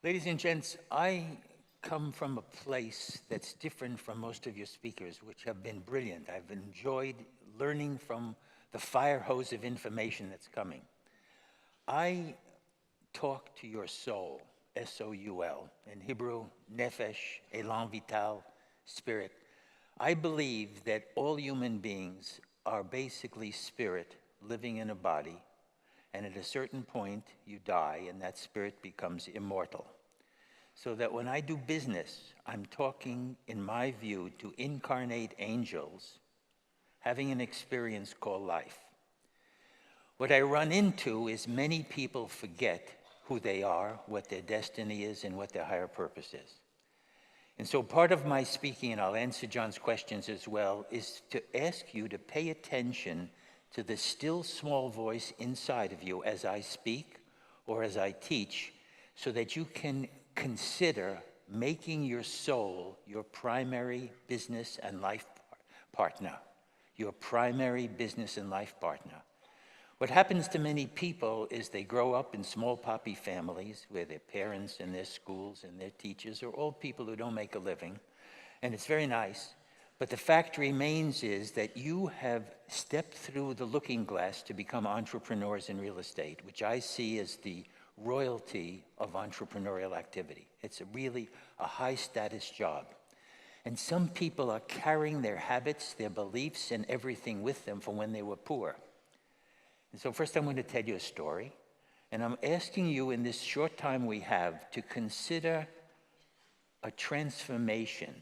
Ladies and gents, I come from a place that's different from most of your speakers, which have been brilliant. I've enjoyed learning from the fire hose of information that's coming. I talk to your soul, S-O-U-L, in Hebrew, nefesh, elan vital, spirit. I believe that all human beings are basically spirit living in a body, and at a certain point you die and that spirit becomes immortal. So that when I do business, I'm talking, in my view, to incarnate angels having an experience called life. What I run into is many people forget who they are, what their destiny is, and what their higher purpose is. And so part of my speaking, and I'll answer John's questions as well, is to ask you to pay attention to the still small voice inside of you as I speak or as I teach, so that you can consider making your soul your primary business and life partner. Your primary business and life partner. What happens to many people is they grow up in small poppy families where their parents and their schools and their teachers are all people who don't make a living. And it's very nice. But the fact remains is that you have stepped through the looking glass to become entrepreneurs in real estate, which I see as the royalty of entrepreneurial activity. It's really a high status job. And some people are carrying their habits, their beliefs, and everything with them from when they were poor. And so first I'm going to tell you a story. And I'm asking you in this short time we have to consider a transformation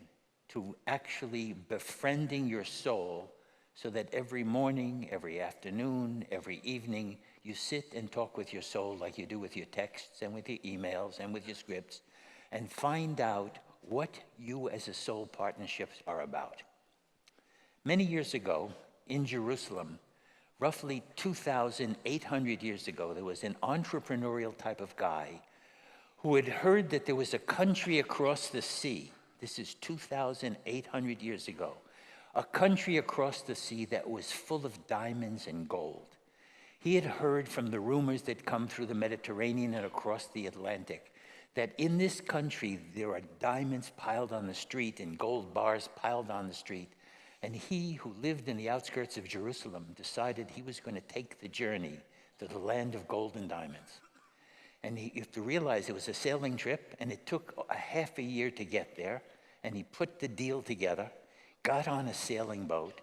to actually befriending your soul so that every morning, every afternoon, every evening, you sit and talk with your soul like you do with your texts and with your emails and with your scripts and find out what you as a soul partnership are about. Many years ago in Jerusalem, roughly 2,800 years ago, there was an entrepreneurial type of guy who had heard that there was a country across the sea. This is 2,800 years ago. A country across the sea that was full of diamonds and gold. He had heard from the rumors that come through the Mediterranean and across the Atlantic that in this country there are diamonds piled on the street and gold bars piled on the street. And he, who lived in the outskirts of Jerusalem, decided he was going to take the journey to the land of gold and diamonds. And you have to realize it was a sailing trip, and it took a half a year to get there. And he put the deal together, got on a sailing boat,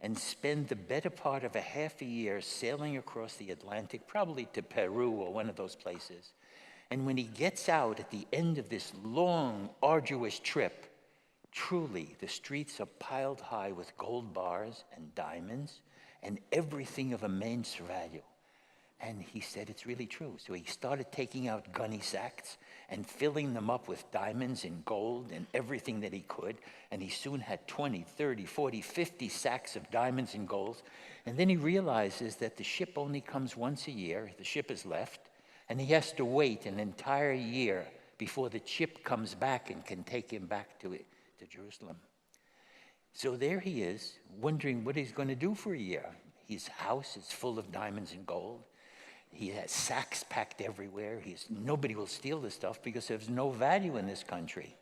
and spent the better part of a half a year sailing across the Atlantic, probably to Peru or one of those places. And when he gets out at the end of this long, arduous trip, truly, the streets are piled high with gold bars and diamonds and everything of immense value. And he said, it's really true. So he started taking out gunny sacks and filling them up with diamonds and gold and everything that he could. And he soon had 20, 30, 40, 50 sacks of diamonds and gold. And then he realizes that the ship only comes once a year. The ship is left. And he has to wait an entire year before the ship comes back and can take him back to Jerusalem. So there he is, wondering what he's going to do for a year. His house is full of diamonds and gold. He has sacks packed everywhere. Nobody will steal the stuff because there's no value in this country.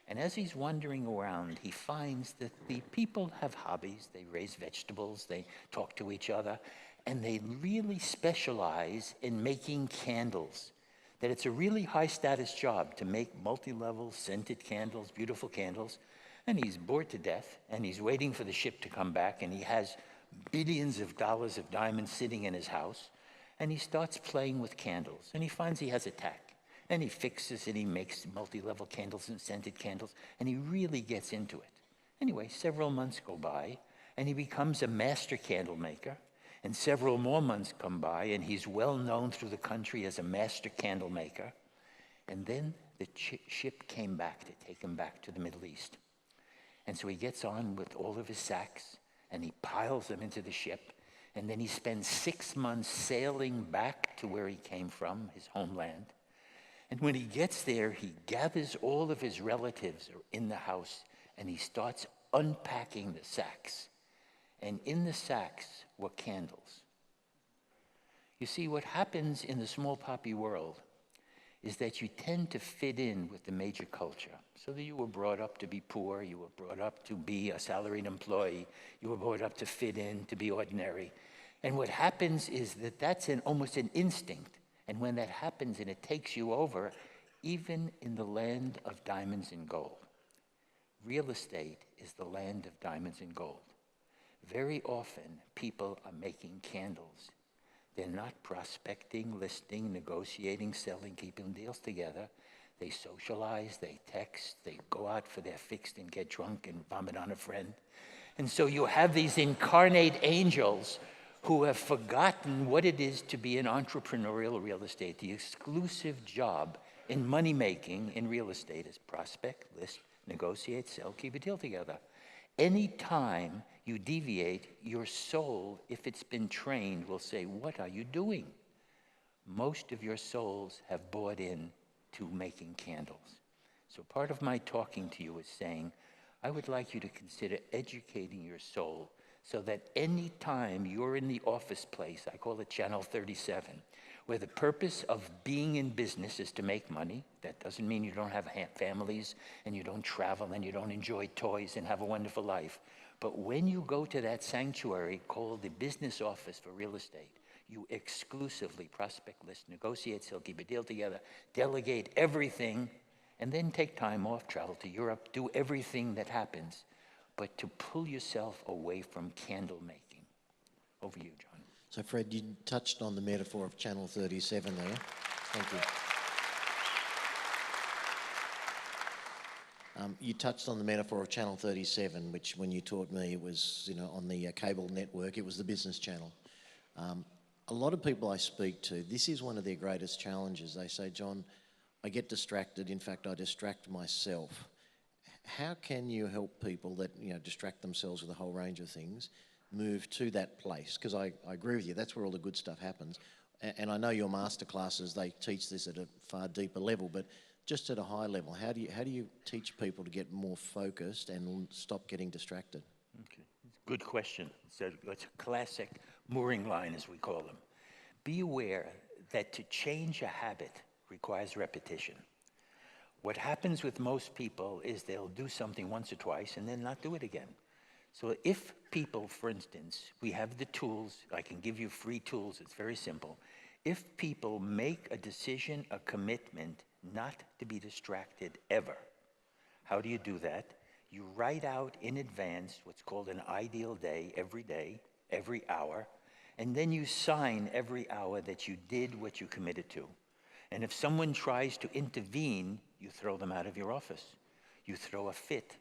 And as he's wandering around, he finds that the people have hobbies. They raise vegetables, they talk to each other, and they really specialize in making candles. That it's a really high status job to make multi-level scented candles, beautiful candles. And he's bored to death, and he's waiting for the ship to come back, and he has billions of dollars of diamonds sitting in his house. And he starts playing with candles, and he finds he has a tack. And he fixes and he makes multi-level candles and scented candles, and he really gets into it. Anyway, several months go by, and he becomes a master candle maker. And several more months come by, and he's well known through the country as a master candle maker. And then the ship came back to take him back to the Middle East. And so he gets on with all of his sacks, and he piles them into the ship. And then he spends 6 months sailing back to where he came from, his homeland. And when he gets there, he gathers all of his relatives in the house, and he starts unpacking the sacks. And in the sacks were candles. You see, what happens in the small poppy world is that you tend to fit in with the major culture. So that you were brought up to be poor, you were brought up to be a salaried employee, you were brought up to fit in, to be ordinary. And what happens is that that's almost an instinct. And when that happens and it takes you over, even in the land of diamonds and gold, real estate is the land of diamonds and gold. Very often, people are making candles. They're not prospecting, listing, negotiating, selling, keeping deals together. They socialize, they text, they go out for their fixed and get drunk and vomit on a friend. And so you have these incarnate angels who have forgotten what it is to be an entrepreneurial real estate. The exclusive job in money-making in real estate is prospect, list, negotiate, sell, keep a deal together. Any time you deviate, your soul, if it's been trained, will say, what are you doing? Most of your souls have bought in to making candles. So part of my talking to you is saying, I would like you to consider educating your soul so that any time you're in the office place, I call it Channel 37, where the purpose of being in business is to make money. That doesn't mean you don't have families and you don't travel and you don't enjoy toys and have a wonderful life. But when you go to that sanctuary called the business office for real estate, you exclusively prospect, list, negotiate, sell, keep a deal together, delegate everything, and then take time off, travel to Europe, do everything that happens, but to pull yourself away from candle making. Over to you, John. So Fred, you touched on the metaphor of Channel 37 there. Thank you. You touched on the metaphor of Channel 37, which when you taught me, it was, on the cable network, it was the business channel. A lot of people I speak to, this is one of their greatest challenges. They say, John, I get distracted. In fact, I distract myself. How can you help people that, distract themselves with a whole range of things, move to that place? Because I agree with you, that's where all the good stuff happens. And I know your masterclasses, they teach this at a far deeper level, but just at a high level, how do you teach people to get more focused and stop getting distracted? Okay, good question. So it's a classic mooring line, as we call them. Be aware that to change a habit requires repetition. What happens with most people is they'll do something once or twice and then not do it again. So if people, for instance, we have the tools, I can give you free tools, it's very simple. If people make a decision, a commitment, not to be distracted ever, how do you do that? You write out in advance what's called an ideal day, every hour, and then you sign every hour that you did what you committed to. And if someone tries to intervene, you throw them out of your office. You throw a fit.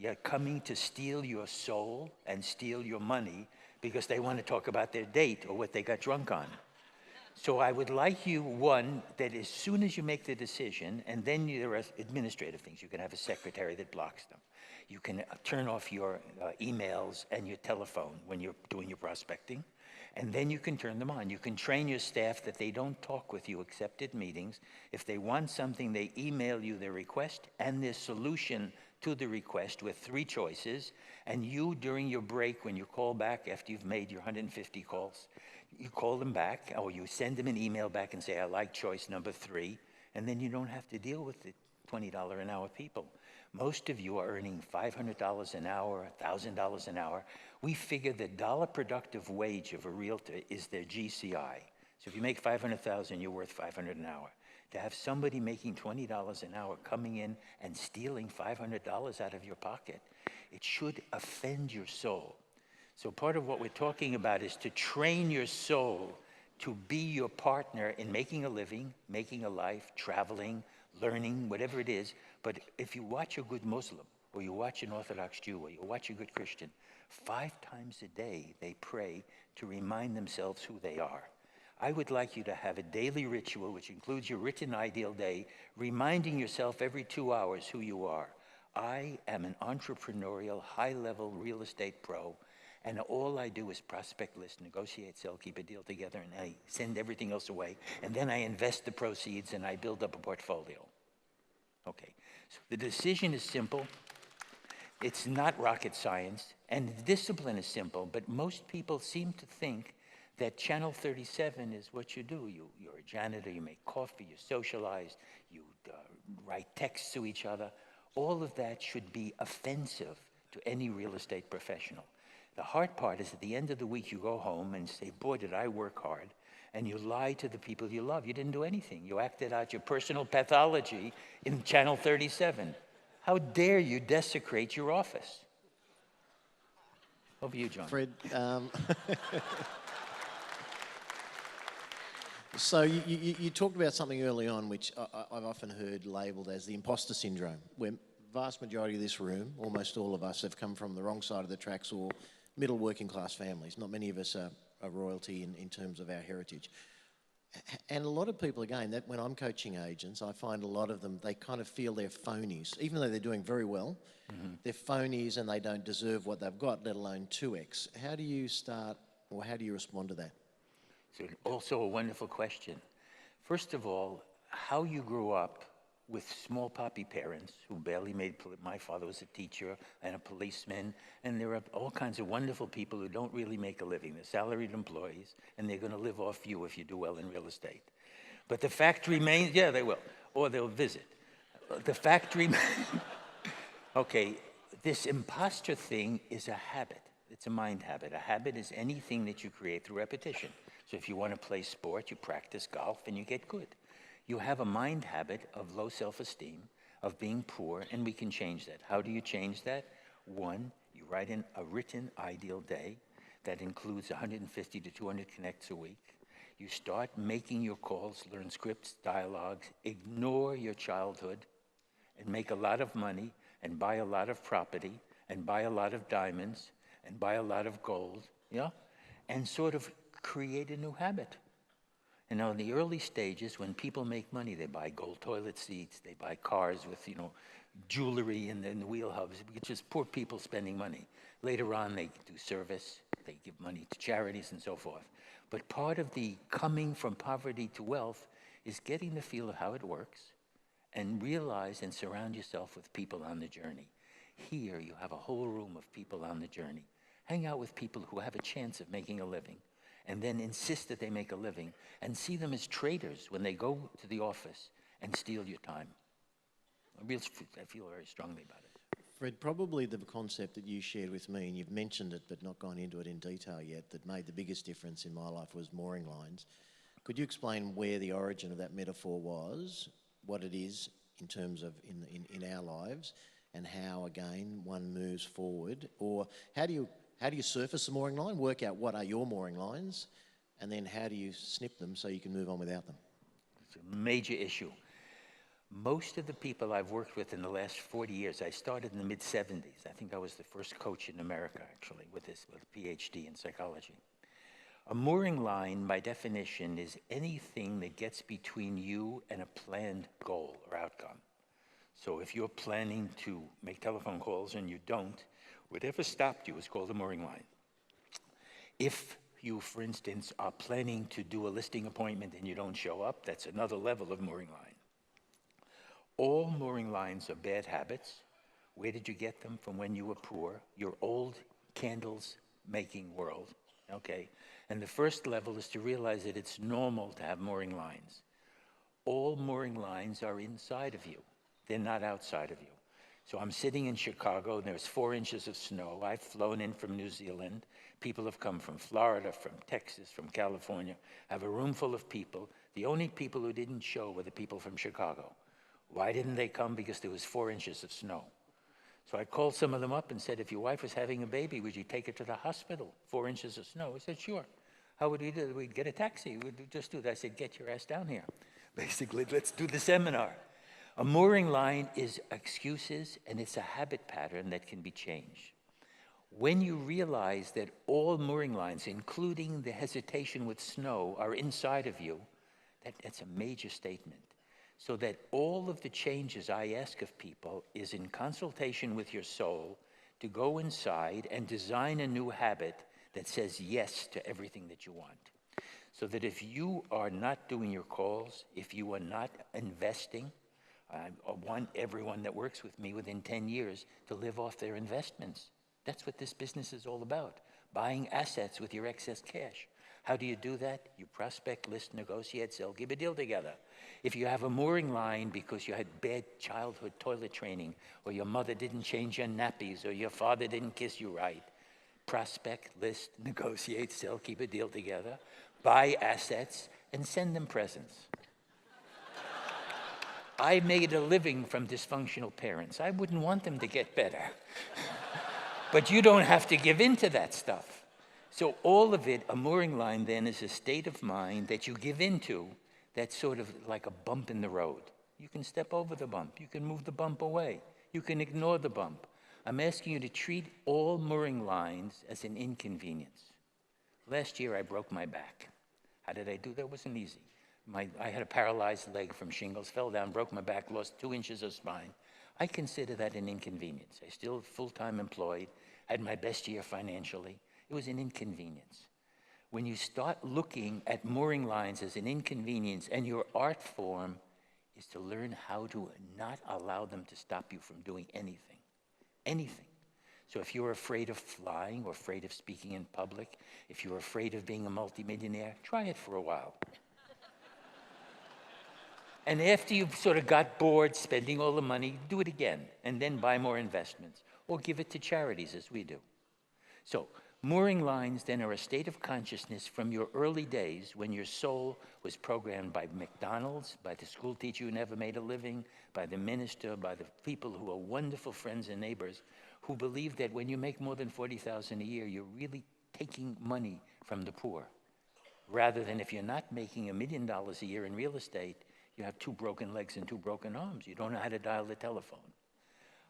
They're coming to steal your soul and steal your money because they want to talk about their date or what they got drunk on. So I would like you, one, that as soon as you make the decision, and then there are administrative things. You can have a secretary that blocks them. You can turn off your emails and your telephone when you're doing your prospecting, and then you can turn them on. You can train your staff that they don't talk with you except at meetings. If they want something, they email you their request and their solution to the request with 3 choices, and you, during your break, when you call back after you've made your 150 calls, you call them back, or you send them an email back and say, I like choice number 3, and then you don't have to deal with the $20 an hour people. Most of you are earning $500 an hour, $1,000 an hour. We figure the dollar productive wage of a realtor is their GCI. So if you make $500,000, you're worth $500 an hour. To have somebody making $20 an hour coming in and stealing $500 out of your pocket, it should offend your soul. So part of what we're talking about is to train your soul to be your partner in making a living, making a life, traveling, learning, whatever it is. But if you watch a good Muslim, or you watch an Orthodox Jew, or you watch a good Christian, 5 times a day they pray to remind themselves who they are. I would like you to have a daily ritual, which includes your written ideal day, reminding yourself every 2 hours who you are. I am an entrepreneurial, high-level real estate pro, and all I do is prospect, list, negotiate, sell, keep a deal together, and I send everything else away. And then I invest the proceeds and I build up a portfolio. Okay, so the decision is simple. It's not rocket science, and the discipline is simple, but most people seem to think that Channel 37 is what you do. You're a janitor, you make coffee, you socialize, you write texts to each other. All of that should be offensive to any real estate professional. The hard part is at the end of the week, you go home and say, boy, did I work hard. And you lie to the people you love. You didn't do anything. You acted out your personal pathology in Channel 37. How dare you desecrate your office? Over to you, John. Fred, so you talked about something early on which I've often heard labelled as the imposter syndrome, where vast majority of this room, almost all of us, have come from the wrong side of the tracks or middle working class families. Not many of us are royalty in terms of our heritage. And a lot of people, again, that when I'm coaching agents, I find a lot of them, they kind of feel they're phonies. Even though they're doing very well, they're phonies and they don't deserve what they've got, let alone 2x. How do you start, or how do you respond to that? So also a wonderful question. First of all, how you grew up with small poppy parents who barely made, my father was a teacher and a policeman, and there are all kinds of wonderful people who don't really make a living. They're salaried employees, and they're going to live off you if you do well in real estate. But the fact remains, yeah, they will, or they'll visit. The fact remains, okay, this imposter thing is a habit. It's a mind habit. A habit is anything that you create through repetition. So if you want to play sport, you practice golf and you get good. You have a mind habit of low self-esteem, of being poor, and we can change that. How do you change that? One, you write in a written ideal day that includes 150 to 200 connects a week. You start making your calls, learn scripts, dialogues, ignore your childhood, and make a lot of money, and buy a lot of property, and buy a lot of diamonds, and buy a lot of gold, yeah? And sort of create a new habit. And now in the early stages, when people make money, they buy gold toilet seats, they buy cars with, jewelry in the wheel hubs, which is poor people spending money. Later on, they do service, they give money to charities and so forth. But part of the coming from poverty to wealth is getting the feel of how it works and realize and surround yourself with people on the journey. Here, you have a whole room of people on the journey. Hang out with people who have a chance of making a living, and then insist that they make a living, and see them as traitors when they go to the office and steal your time. I feel very strongly about it. Fred, probably the concept that you shared with me, and you've mentioned it but not gone into it in detail yet, that made the biggest difference in my life was mooring lines. Could you explain where the origin of that metaphor was, what it is in terms of in our lives, and how, again, one moves forward? Or how do you surface the mooring line, work out what are your mooring lines, and then how do you snip them so you can move on without them? It's a major issue. Most of the people I've worked with in the last 40 years, I started in the mid-70s. I think I was the first coach in America, actually, with a PhD in psychology. A mooring line, by definition, is anything that gets between you and a planned goal or outcome. So if you're planning to make telephone calls and you don't, whatever stopped you is called a mooring line. If you, for instance, are planning to do a listing appointment and you don't show up, that's another level of mooring line. All mooring lines are bad habits. Where did you get them? From when you were poor, your old candles making world, okay? And the first level is to realize that it's normal to have mooring lines. All mooring lines are inside of you. They're not outside of you. So I'm sitting in Chicago, and there's 4 inches of snow. I've flown in from New Zealand. People have come from Florida, from Texas, from California. I have a room full of people. The only people who didn't show were the people from Chicago. Why didn't they come? Because there was 4 inches of snow. So I called some of them up and said, if your wife was having a baby, would you take her to the hospital? 4 inches of snow. He said, sure. How would we do it? We'd get a taxi. We'd just do that. I said, get your ass down here. Basically, let's do the seminar. A mooring line is excuses, and it's a habit pattern that can be changed. When you realize that all mooring lines, including the hesitation with snow, are inside of you, that's a major statement. So that all of the changes I ask of people is in consultation with your soul to go inside and design a new habit that says yes to everything that you want. So that if you are not doing your calls, if you are not investing, I want everyone that works with me within 10 years to live off their investments. That's what this business is all about, buying assets with your excess cash. How do you do that? You prospect, list, negotiate, sell, keep a deal together. If you have a mooring line because you had bad childhood toilet training, or your mother didn't change your nappies, or your father didn't kiss you right, prospect, list, negotiate, sell, keep a deal together, buy assets, and send them presents. I made a living from dysfunctional parents. I wouldn't want them to get better. But you don't have to give in to that stuff. So all of it, a mooring line then is a state of mind that you give into that's sort of like a bump in the road. You can step over the bump. You can move the bump away. You can ignore the bump. I'm asking you to treat all mooring lines as an inconvenience. Last year, I broke my back. How did I do that? It wasn't easy. I had a paralyzed leg from shingles, fell down, broke my back, lost 2 inches of spine. I consider that an inconvenience. I still full-time employed, had my best year financially. It was an inconvenience. When you start looking at mooring lines as an inconvenience, and your art form is to learn how to not allow them to stop you from doing anything. Anything. So if you're afraid of flying or afraid of speaking in public, if you're afraid of being a multimillionaire, try it for a while. And after you've sort of got bored spending all the money, do it again, and then buy more investments, or give it to charities as we do. So mooring lines then are a state of consciousness from your early days when your soul was programmed by McDonald's, by the school teacher who never made a living, by the minister, by the people who are wonderful friends and neighbors, who believe that when you make more than $40,000 a year, you're really taking money from the poor. Rather than if you're not making $1 million a year in real estate, you have 2 broken legs and 2 broken arms. You don't know how to dial the telephone.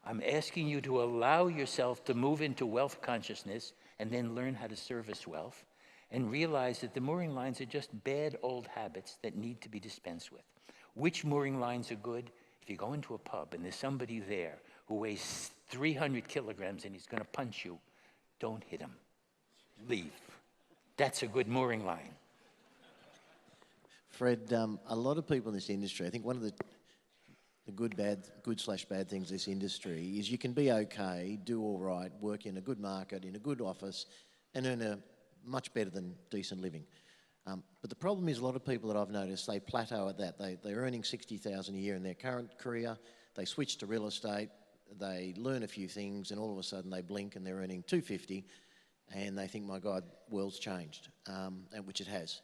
I'm asking you to allow yourself to move into wealth consciousness and then learn how to service wealth and realize that the mooring lines are just bad old habits that need to be dispensed with. Which mooring lines are good? If you go into a pub and there's somebody there who weighs 300 kilograms and he's going to punch you, don't hit him. Leave. That's a good mooring line. Fred, a lot of people in this industry, I think one of the good/bad things in this industry is you can be okay, do all right, work in a good market, in a good office, and earn a much better than decent living. But the problem is a lot of people that I've noticed, they plateau at that. They're earning $60,000 a year in their current career, they switch to real estate, they learn a few things, and all of a sudden they blink and they're earning $250,000, and they think, my God, world's changed, and which it has.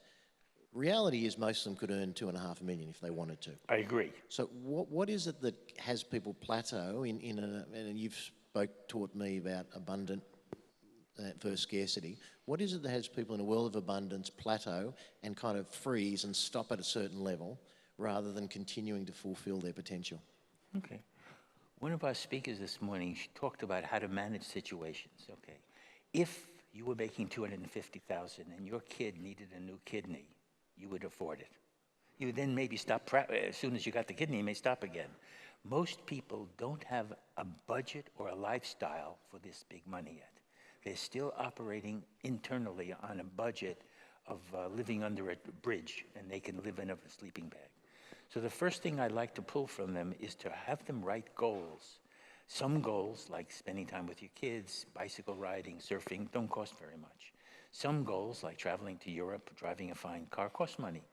Reality is most of them could earn $2.5 million if they wanted to. I agree. So what is it that has people plateau and you've taught me about abundant versus scarcity. What is it that has people in a world of abundance plateau and kind of freeze and stop at a certain level rather than continuing to fulfill their potential? Okay. One of our speakers this morning, she talked about how to manage situations. Okay. If you were making $250,000 and your kid needed a new kidney, you would afford it. You would then maybe stop, as soon as you got the kidney, you may stop again. Most people don't have a budget or a lifestyle for this big money yet. They're still operating internally on a budget of living under a bridge, and they can live in a sleeping bag. So the first thing I'd like to pull from them is to have them write goals. Some goals, like spending time with your kids, bicycle riding, surfing, don't cost very much. Some goals, like traveling to Europe, driving a fine car, cost money.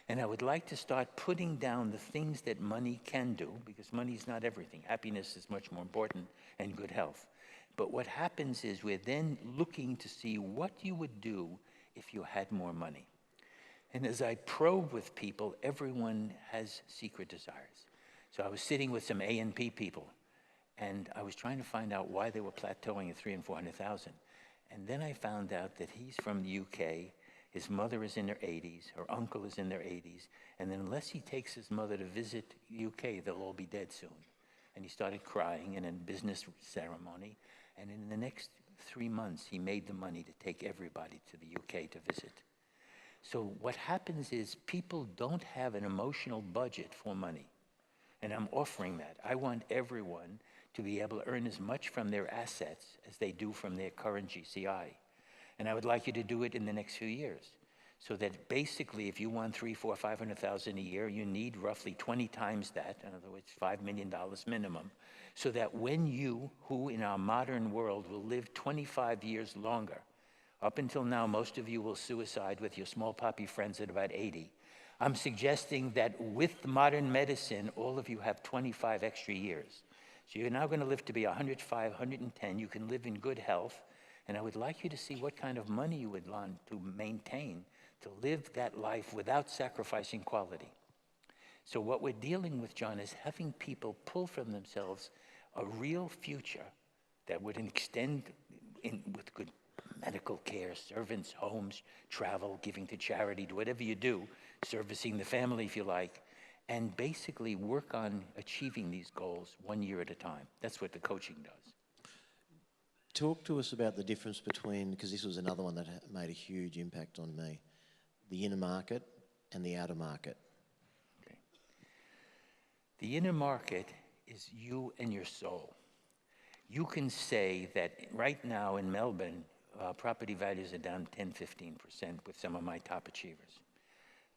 And I would like to start putting down the things that money can do, because money is not everything. Happiness is much more important, and good health. But what happens is we're then looking to see what you would do if you had more money. And as I probe with people, everyone has secret desires. So I was sitting with some A&P people, and I was trying to find out why they were plateauing at $300,000 and $400,000. And then I found out that he's from the UK, his mother is in her 80s, her uncle is in their 80s, and then unless he takes his mother to visit UK, they'll all be dead soon. And he started crying in a business ceremony, and in the next 3 months, he made the money to take everybody to the UK to visit. So what happens is people don't have an emotional budget for money, and I'm offering that. I want everyone to be able to earn as much from their assets as they do from their current GCI. And I would like you to do it in the next few years. So that basically, if you want $300,000, $400,000, $500,000 a year, you need roughly 20 times that, in other words, $5 million minimum, so that when you, who in our modern world will live 25 years longer, Up until now, most of you will suicide with your small poppy friends at about 80. I'm suggesting that with modern medicine, all of you have 25 extra years. So you're now going to live to be 105, 110. You can live in good health. And I would like you to see what kind of money you would want to maintain to live that life without sacrificing quality. So what we're dealing with, John, is having people pull from themselves a real future that would extend with good medical care, servants, homes, travel, giving to charity, do whatever you do, servicing the family if you like, and basically work on achieving these goals 1 year at a time. That's what the coaching does. Talk to us about the difference between, because this was another one that made a huge impact on me, the inner market and the outer market. Okay. The inner market is you and your soul. You can say that right now in Melbourne, property values are down 10, 15% with some of my top achievers.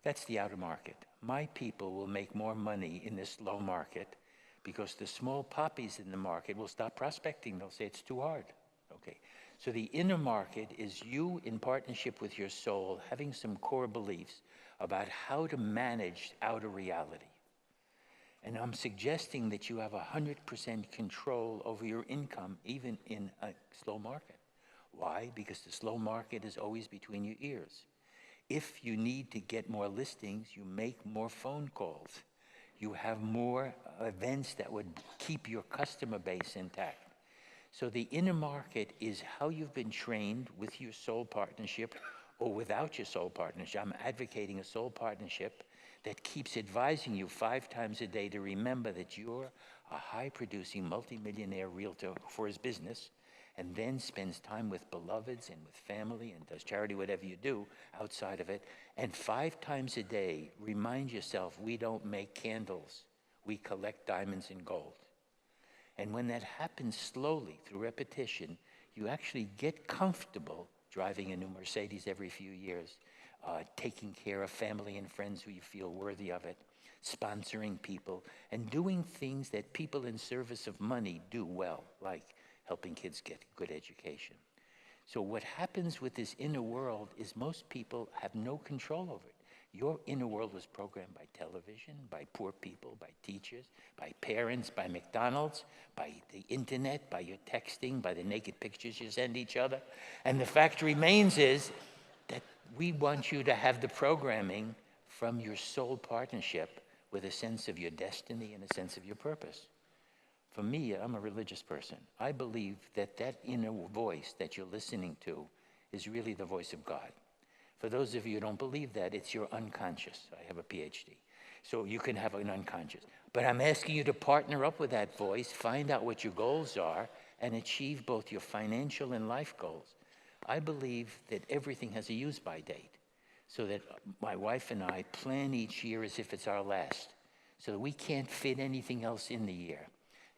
That's the outer market. My people will make more money in this low market because the small poppies in the market will stop prospecting. They'll say it's too hard. Okay. So the inner market is you in partnership with your soul having some core beliefs about how to manage outer reality. And I'm suggesting that you have 100% control over your income even in a slow market. Why? Because the slow market is always between your ears. If you need to get more listings, you make more phone calls. You have more events that would keep your customer base intact. So the inner market is how you've been trained with your soul partnership or without your soul partnership. I'm advocating a soul partnership that keeps advising you 5 times a day to remember that you're a high-producing multimillionaire realtor for his business, and then spends time with beloveds and with family and does charity, whatever you do outside of it. And 5 times a day, remind yourself, we don't make candles. We collect diamonds and gold. And when that happens slowly through repetition, you actually get comfortable driving a new Mercedes every few years, taking care of family and friends who you feel worthy of it, sponsoring people, and doing things that people in service of money do well, like helping kids get good education. So what happens with this inner world is most people have no control over it. Your inner world was programmed by television, by poor people, by teachers, by parents, by McDonald's, by the internet, by your texting, by the naked pictures you send each other. And the fact remains is that we want you to have the programming from your soul partnership with a sense of your destiny and a sense of your purpose. For me, I'm a religious person. I believe that that inner voice that you're listening to is really the voice of God. For those of you who don't believe that, it's your unconscious. I have a PhD. So you can have an unconscious. But I'm asking you to partner up with that voice, find out what your goals are, and achieve both your financial and life goals. I believe that everything has a use-by date, so that my wife and I plan each year as if it's our last, so that we can't fit anything else in the year.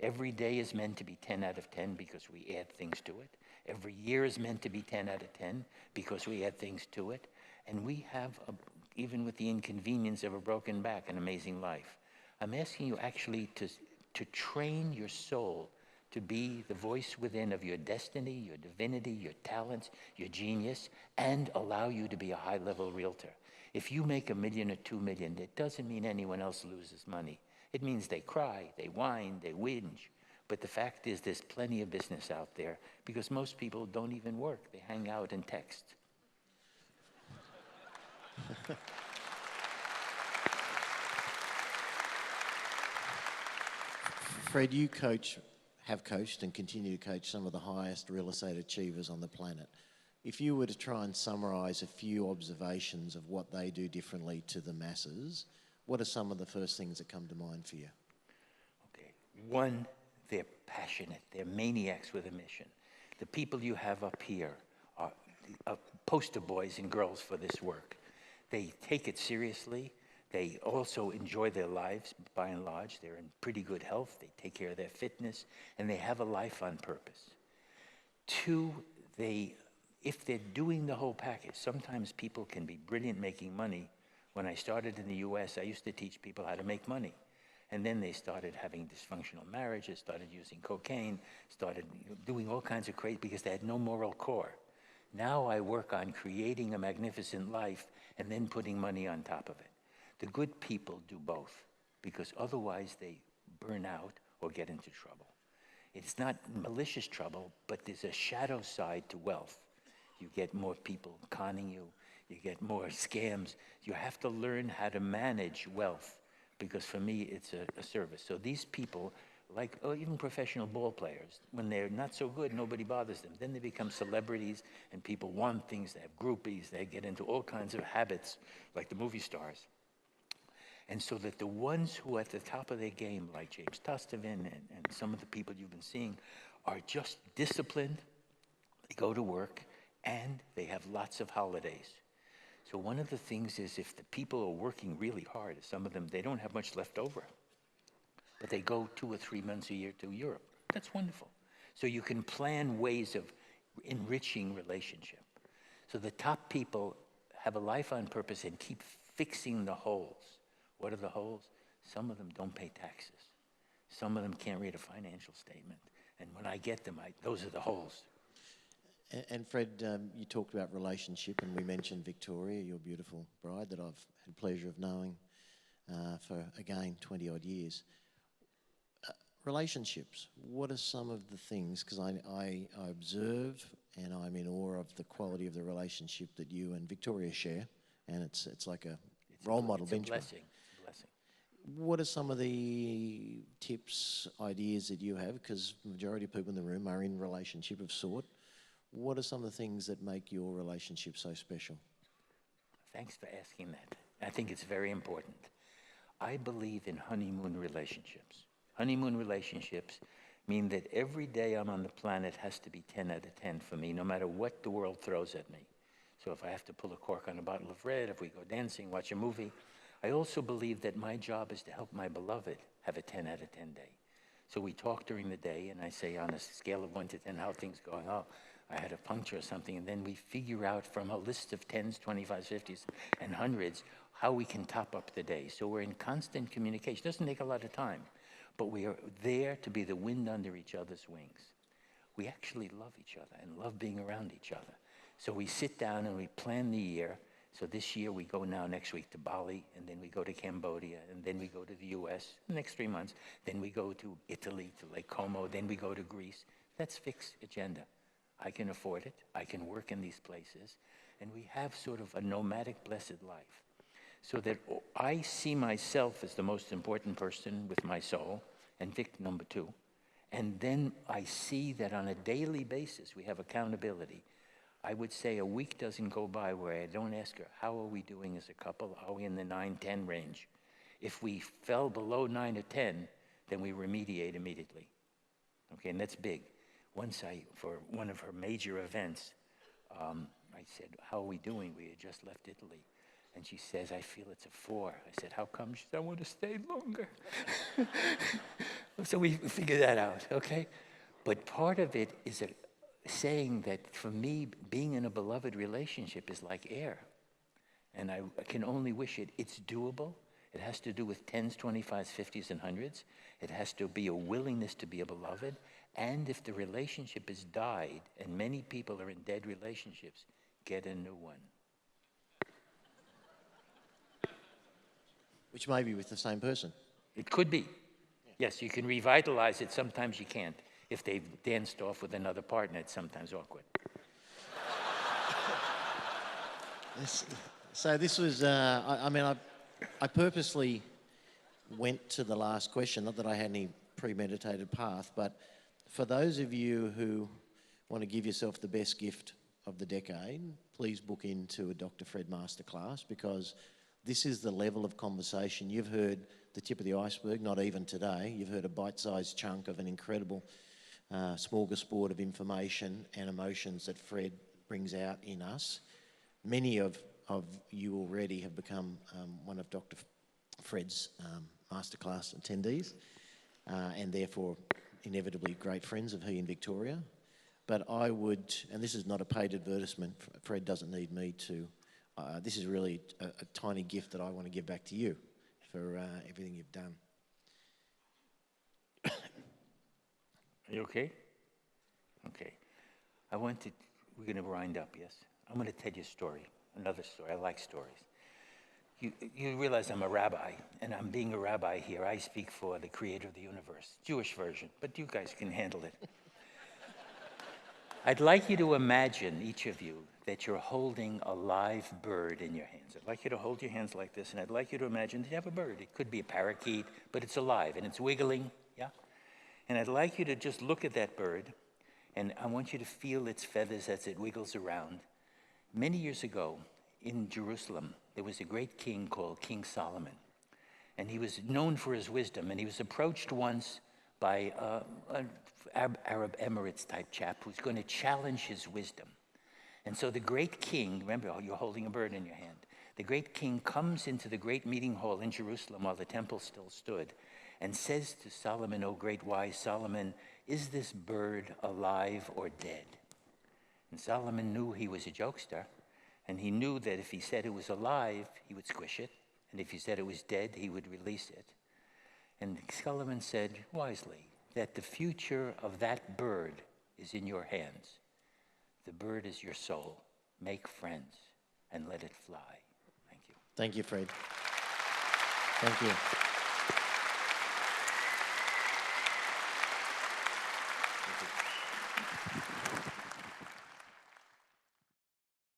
Every day is meant to be 10 out of 10 because we add things to it. Every year is meant to be 10 out of 10 because we add things to it. And we have, even with the inconvenience of a broken back, an amazing life. I'm asking you actually to train your soul to be the voice within of your destiny, your divinity, your talents, your genius, and allow you to be a high-level realtor. If you make $1 million or $2 million, it doesn't mean anyone else loses money. It means they cry, they whine, they whinge. But the fact is there's plenty of business out there because most people don't even work. They hang out and text. Fred, you have coached and continue to coach some of the highest real estate achievers on the planet. If you were to try and summarise a few observations of what they do differently to the masses, what are some of the first things that come to mind for you? Okay. One, they're passionate. They're maniacs with a mission. The people you have up here are poster boys and girls for this work. They take it seriously. They also enjoy their lives, by and large. They're in pretty good health. They take care of their fitness, and they have a life on purpose. Two, if they're doing the whole package, sometimes people can be brilliant making money. When I started in the US, I used to teach people how to make money. And then they started having dysfunctional marriages, started using cocaine, started doing all kinds of crazy because they had no moral core. Now I work on creating a magnificent life and then putting money on top of it. The good people do both, because otherwise they burn out or get into trouble. It's not malicious trouble, but there's a shadow side to wealth. You get more people conning you, you get more scams. You have to learn how to manage wealth, because for me, it's a service. So these people, like even professional ball players, when they're not so good, nobody bothers them. Then they become celebrities, and people want things. They have groupies. They get into all kinds of habits, like the movie stars. And so that the ones who are at the top of their game, like James Tustevin and some of the people you've been seeing, are just disciplined, they go to work, and they have lots of holidays. So one of the things is, if the people are working really hard, some of them, they don't have much left over, but they go 2 or 3 months a year to Europe. That's wonderful. So you can plan ways of enriching relationship. So the top people have a life on purpose and keep fixing the holes. What are the holes? Some of them don't pay taxes. Some of them can't read a financial statement. And when I get them, those are the holes. And Fred, you talked about relationship, and we mentioned Victoria, your beautiful bride that I've had pleasure of knowing for, again, 20-odd years. Relationships, what are some of the things, because I observe and I'm in awe of the quality of the relationship that you and Victoria share, and it's like a role model benchmark. It's a blessing. What are some of the tips, ideas that you have? Because the majority of people in the room are in relationship of sort. What are some of the things that make your relationship so special? Thanks for asking that. I think it's very important. I believe in honeymoon relationships. Honeymoon relationships mean that every day I'm on the planet has to be 10 out of 10 for me, no matter what the world throws at me. So if I have to pull a cork on a bottle of red, if we go dancing, watch a movie, I also believe that my job is to help my beloved have a 10 out of 10 day. So we talk during the day, and I say on a scale of 1 to 10, how things going? Oh, I had a puncture or something, and then we figure out from a list of 10s, 25s, 50s, and 100s how we can top up the day. So we're in constant communication. It doesn't take a lot of time, but we are there to be the wind under each other's wings. We actually love each other and love being around each other. So we sit down and we plan the year. So this year we go now next week to Bali, and then we go to Cambodia, and then we go to the US the next 3 months. Then we go to Italy, to Lake Como, then we go to Greece. That's fixed agenda. I can afford it. I can work in these places. And we have sort of a nomadic, blessed life. So that I see myself as the most important person with my soul, and Vic number 2. And then I see that on a daily basis we have accountability. I would say a week doesn't go by where I don't ask her, how are we doing as a couple? Are we in the 9, 10 range? If we fell below 9 or 10, then we remediate immediately. Okay, and that's big. Once for one of her major events, I said, how are we doing? We had just left Italy. And she says, I feel it's a 4. I said, how come? She said, I want to stay longer. So we figured that out, okay? But part of it is saying that for me, being in a beloved relationship is like air. And I can only wish it. It's doable. It has to do with 10s, 25s, 50s, and 100s. It has to be a willingness to be a beloved. And if the relationship has died, and many people are in dead relationships, get a new one. Which may be with the same person. It could be. Yes, you can revitalize it. Sometimes you can't. If they've danced off with another partner, it's sometimes awkward. So this was, I purposely went to the last question, not that I had any premeditated path, but for those of you who want to give yourself the best gift of the decade, please book into a Dr. Fred Masterclass, because this is the level of conversation. You've heard the tip of the iceberg, not even today. You've heard a bite-sized chunk of an incredible smorgasbord of information and emotions that Fred brings out in us. Many of you already have become one of Dr. Fred's masterclass attendees, and therefore inevitably great friends of he and Victoria. But I would, and this is not a paid advertisement, Fred doesn't need me to, this is really a tiny gift that I want to give back to you for everything you've done. Are you okay? Okay. I want to we're going to wind up, yes? I'm going to tell you a story, another story. I like stories. You realize I'm a rabbi, and I'm being a rabbi here. I speak for the creator of the universe, Jewish version, but you guys can handle it. I'd like you to imagine, each of you, that you're holding a live bird in your hands. I'd like you to hold your hands like this, and I'd like you to imagine that you have a bird. It could be a parakeet, but it's alive, and it's wiggling, yeah? And I'd like you to just look at that bird, and I want you to feel its feathers as it wiggles around. Many years ago, in Jerusalem, there was a great king called King Solomon. And he was known for his wisdom. And he was approached once by an Arab Emirates type chap who's going to challenge his wisdom. And so the great king, remember, you're holding a bird in your hand. The great king comes into the great meeting hall in Jerusalem while the temple still stood and says to Solomon, "O great wise Solomon, is this bird alive or dead?" And Solomon knew he was a jokester. And he knew that if he said it was alive, he would squish it. And if he said it was dead, he would release it. And Solomon said wisely that the future of that bird is in your hands. The bird is your soul. Make friends and let it fly. Thank you. Thank you, Fred. Thank you. Thank you.